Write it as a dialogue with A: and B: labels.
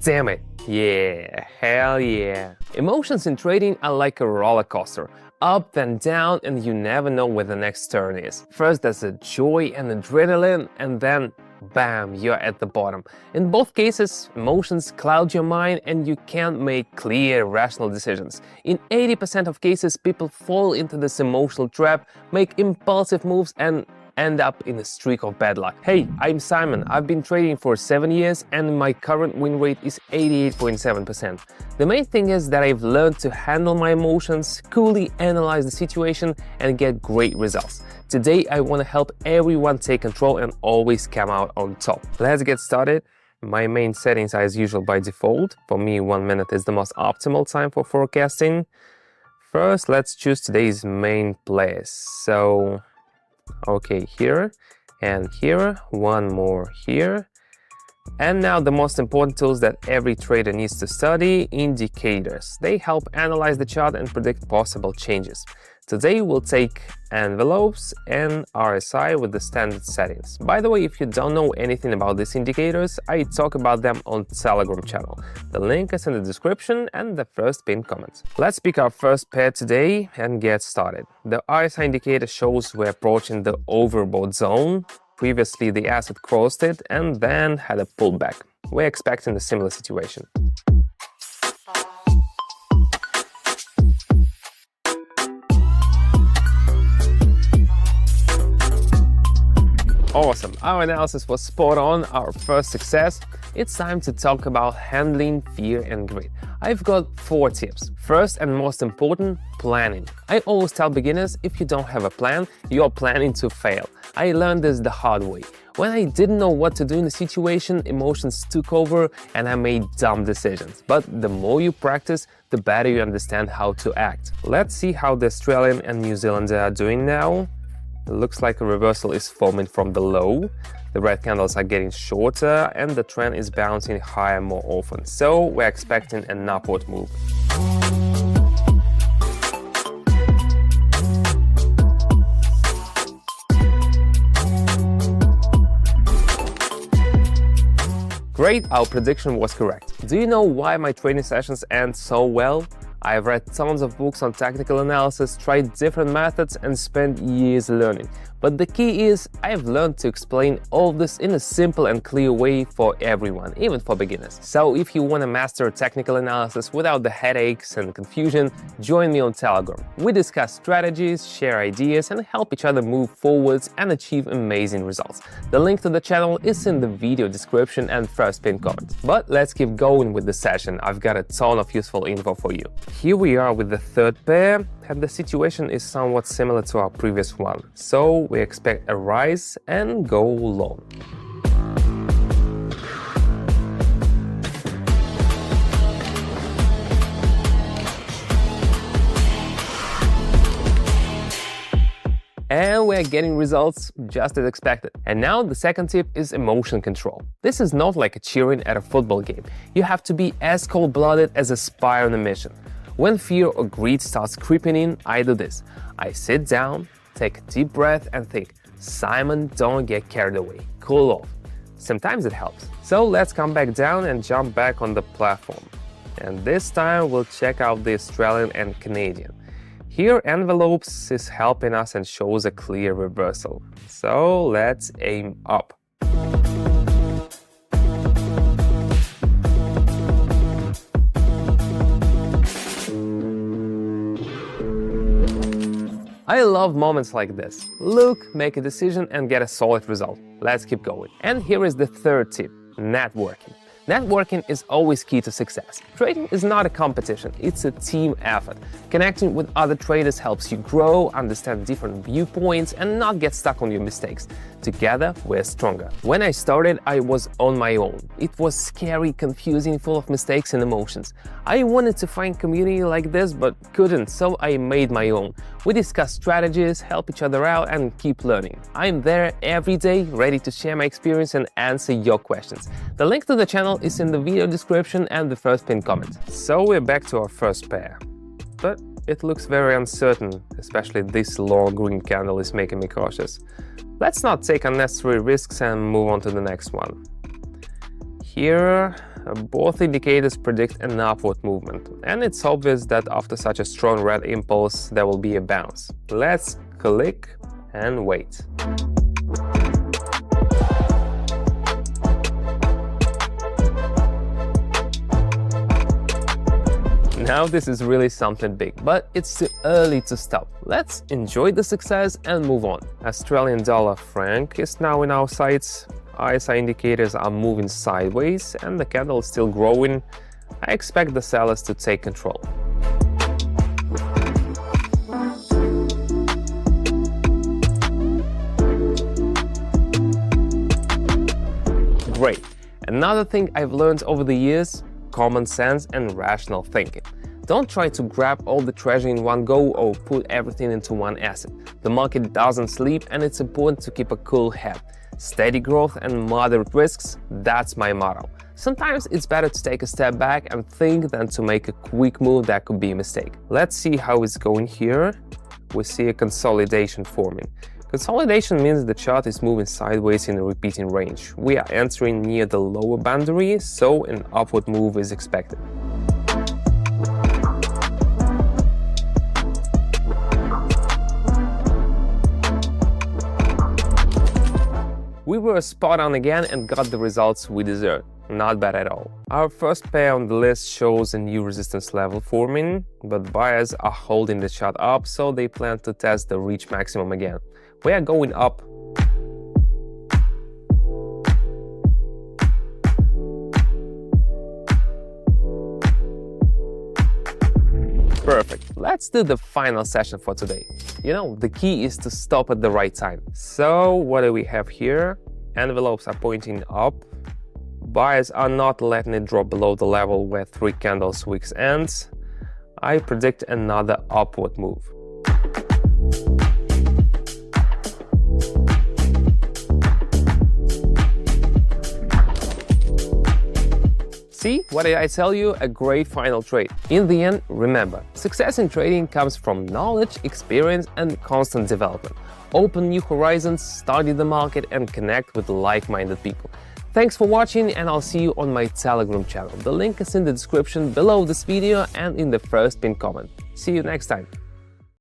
A: Damn it. Yeah, hell yeah. Emotions in trading are like a roller coaster, up and down, and you never know where the next turn is. First there's a joy and adrenaline, and then bam, you're at the bottom. In both cases, emotions cloud your mind and you can't make clear, rational decisions. In 80% of cases, people fall into this emotional trap, make impulsive moves, and end up in a streak of bad luck. Hey, I'm Simon. I've been trading for 7 years and my current win rate is 88.7%. The main thing is that I've learned to handle my emotions, coolly analyze the situation, and get great results. Today, I want to help everyone take control and always come out on top. Let's get started. My main settings are as usual by default. For me, 1 minute is the most optimal time for forecasting. First, let's choose today's main place. So, okay, here and here, one more here. And now the most important tools that every trader needs to study, indicators. They help analyze the chart and predict possible changes. Today we'll take envelopes and RSI with the standard settings. By the way, if you don't know anything about these indicators, I talk about them on Telegram channel. The link is in the description and the first pinned comment. Let's pick our first pair today and get started. The RSI indicator shows we're approaching the overbought zone. Previously, the asset crossed it and then had a pullback. We're expecting a similar situation. Awesome, our analysis was spot on, our first success. It's time to talk about handling fear and greed. I've got 4 tips. First and most important, planning. I always tell beginners, if you don't have a plan, you're planning to fail. I learned this the hard way. When I didn't know what to do in the situation, emotions took over and I made dumb decisions. But the more you practice, the better you understand how to act. Let's see how the Australian and New Zealander are doing now. It looks like a reversal is forming from the low. The red candles are getting shorter and the trend is bouncing higher more often. So we're expecting an upward move. Great, our prediction was correct. Do you know why my training sessions end so well? I've read tons of books on technical analysis, tried different methods and spent years learning. But the key is, I've learned to explain all this in a simple and clear way for everyone, even for beginners. So if you want to master technical analysis without the headaches and confusion, join me on Telegram. We discuss strategies, share ideas and help each other move forwards and achieve amazing results. The link to the channel is in the video description and first pinned comment. But let's keep going with the session. I've got a ton of useful info for you. Here we are with the third pair, and the situation is somewhat similar to our previous one. So we expect a rise and go long. And we're getting results just as expected. And now the second tip is emotion control. This is not like a cheering at a football game. You have to be as cold-blooded as a spy on a mission. When fear or greed starts creeping in, I do this. I sit down, take a deep breath and think, Simon, don't get carried away, cool off. Sometimes it helps. So let's come back down and jump back on the platform. And this time we'll check out the Australian and Canadian. Here envelopes is helping us and shows a clear reversal. So let's aim up. I love moments like this. Look, make a decision and get a solid result. Let's keep going. And here is the third tip, networking. Networking is always key to success. Trading is not a competition, it's a team effort. Connecting with other traders helps you grow, understand different viewpoints, and not get stuck on your mistakes. Together, we're stronger. When I started, I was on my own. It was scary, confusing, full of mistakes and emotions. I wanted to find community like this, but couldn't, so I made my own. We discuss strategies, help each other out, and keep learning. I'm there every day, ready to share my experience and answer your questions. The link to the channel is in the video description and the first pinned comment. So we're back to our first pair. But it looks very uncertain, especially this long green candle is making me cautious. Let's not take unnecessary risks and move on to the next one. Here, both indicators predict an upward movement, and it's obvious that after such a strong red impulse there will be a bounce. Let's click and wait. Now this is really something big, but it's too early to stop. Let's enjoy the success and move on. Australian dollar franc is now in our sights. RSI indicators are moving sideways and the candle is still growing. I expect the sellers to take control. Great. Another thing I've learned over the years: common sense and rational thinking. Don't try to grab all the treasure in one go or put everything into one asset. The market doesn't sleep and it's important to keep a cool head. Steady growth and moderate risks, that's my motto. Sometimes it's better to take a step back and think than to make a quick move that could be a mistake. Let's see how it's going here. We see a consolidation forming. Consolidation means the chart is moving sideways in a repeating range. We are entering near the lower boundary, so an upward move is expected. We were spot on again and got the results we deserved. Not bad at all. Our first pair on the list shows a new resistance level forming, but buyers are holding the chart up, so they plan to test the reach maximum again. We are going up. Perfect. Let's do the final session for today. You know, the key is to stop at the right time. So what do we have here? Envelopes are pointing up. Buyers are not letting it drop below the level where 3 candles wicks ends. I predict another upward move. See, what did I tell you? A great final trade. In the end, remember, success in trading comes from knowledge, experience, and constant development. Open new horizons, study the market, and connect with like-minded people. Thanks for watching, and I'll see you on my Telegram channel. The link is in the description below this video and in the first pinned comment. See you next time.